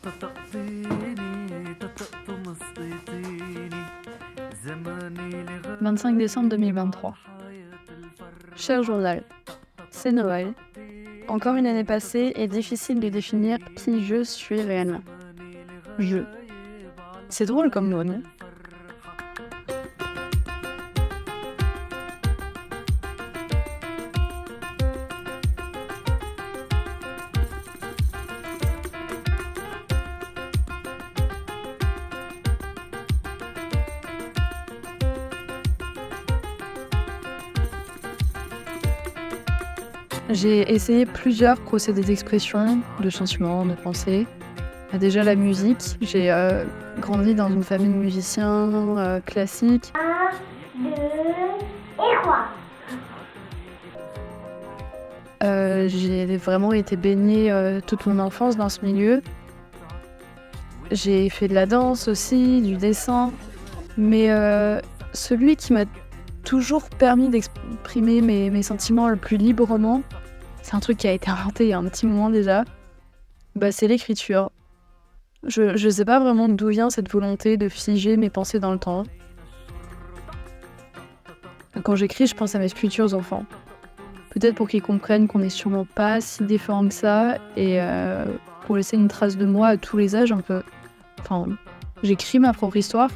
« 25 décembre 2023. Cher journal, c'est Noël. Encore une année passée et difficile de définir qui je suis réellement. Je. C'est drôle comme mot, non ? J'ai essayé plusieurs procédés d'expression, de sentiments, de pensée. Déjà la musique, j'ai grandi dans une famille de musiciens classiques. 1, 2 et 3. J'ai vraiment été baignée toute mon enfance dans ce milieu. J'ai fait de la danse aussi, du dessin. Mais celui qui m'a toujours permis d'exprimer mes sentiments le plus librement, c'est un truc qui a été inventé il y a un petit moment déjà, c'est l'écriture. Je sais pas vraiment d'où vient cette volonté de figer mes pensées dans le temps. Quand j'écris, je pense à mes futurs enfants. Peut-être pour qu'ils comprennent qu'on n'est sûrement pas si différents que ça, et pour laisser une trace de moi à tous les âges un peu. Enfin, j'écris ma propre histoire.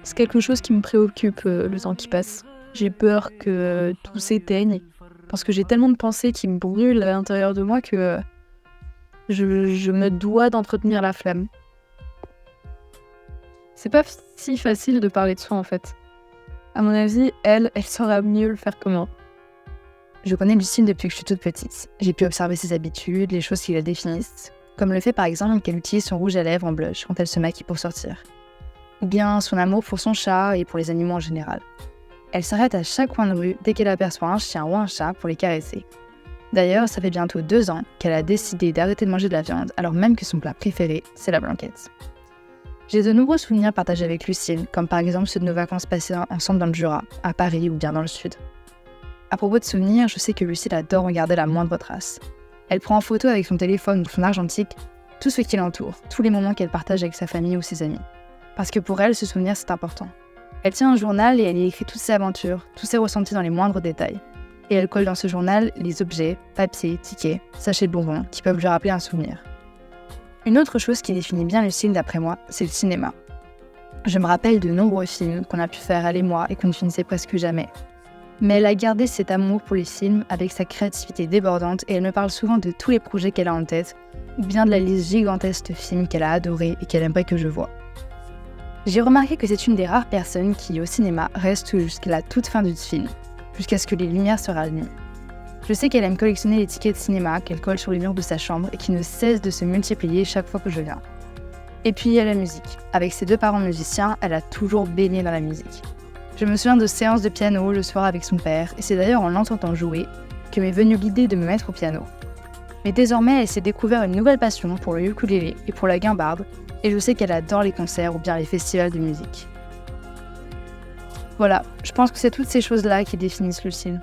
C'est quelque chose qui me préoccupe le temps qui passe. J'ai peur que tout s'éteigne, parce que j'ai tellement de pensées qui me brûlent à l'intérieur de moi que je me dois d'entretenir la flamme. C'est pas si facile de parler de soi en fait. À mon avis, elle saura mieux le faire que moi. Je connais Lucille depuis que je suis toute petite. J'ai pu observer ses habitudes, les choses qui la définissent, comme le fait par exemple qu'elle utilise son rouge à lèvres en blush quand elle se maquille pour sortir. Ou bien son amour pour son chat et pour les animaux en général. Elle s'arrête à chaque coin de rue dès qu'elle aperçoit un chien ou un chat pour les caresser. D'ailleurs, ça fait bientôt 2 ans qu'elle a décidé d'arrêter de manger de la viande, alors même que son plat préféré, c'est la blanquette. J'ai de nombreux souvenirs partagés avec Lucille, comme par exemple ceux de nos vacances passées ensemble dans le Jura, à Paris ou bien dans le Sud. À propos de souvenirs, je sais que Lucille adore regarder la moindre trace. Elle prend en photo avec son téléphone ou son argentique tout ce qui l'entoure, tous les moments qu'elle partage avec sa famille ou ses amis. Parce que pour elle, ce souvenir, c'est important. Elle tient un journal et elle y écrit toutes ses aventures, tous ses ressentis dans les moindres détails. Et elle colle dans ce journal les objets, papiers, tickets, sachets de bonbons qui peuvent lui rappeler un souvenir. Une autre chose qui définit bien Lucille d'après moi, c'est le cinéma. Je me rappelle de nombreux films qu'on a pu faire elle et moi et qu'on ne finissait presque jamais. Mais elle a gardé cet amour pour les films avec sa créativité débordante et elle me parle souvent de tous les projets qu'elle a en tête ou bien de la liste gigantesque de films qu'elle a adorés et qu'elle aimerait que je voie. J'ai remarqué que c'est une des rares personnes qui, au cinéma, reste jusqu'à la toute fin du film, jusqu'à ce que les lumières se rallument. Je sais qu'elle aime collectionner les tickets de cinéma qu'elle colle sur les murs de sa chambre et qui ne cessent de se multiplier chaque fois que je viens. Et puis il y a la musique. Avec ses 2 parents musiciens, elle a toujours baigné dans la musique. Je me souviens de séances de piano le soir avec son père, et c'est d'ailleurs en l'entendant jouer que m'est venue l'idée de me mettre au piano. Mais désormais, elle s'est découvert une nouvelle passion pour le ukulélé et pour la guimbarde, et je sais qu'elle adore les concerts ou bien les festivals de musique. Voilà, je pense que c'est toutes ces choses-là qui définissent Lucille.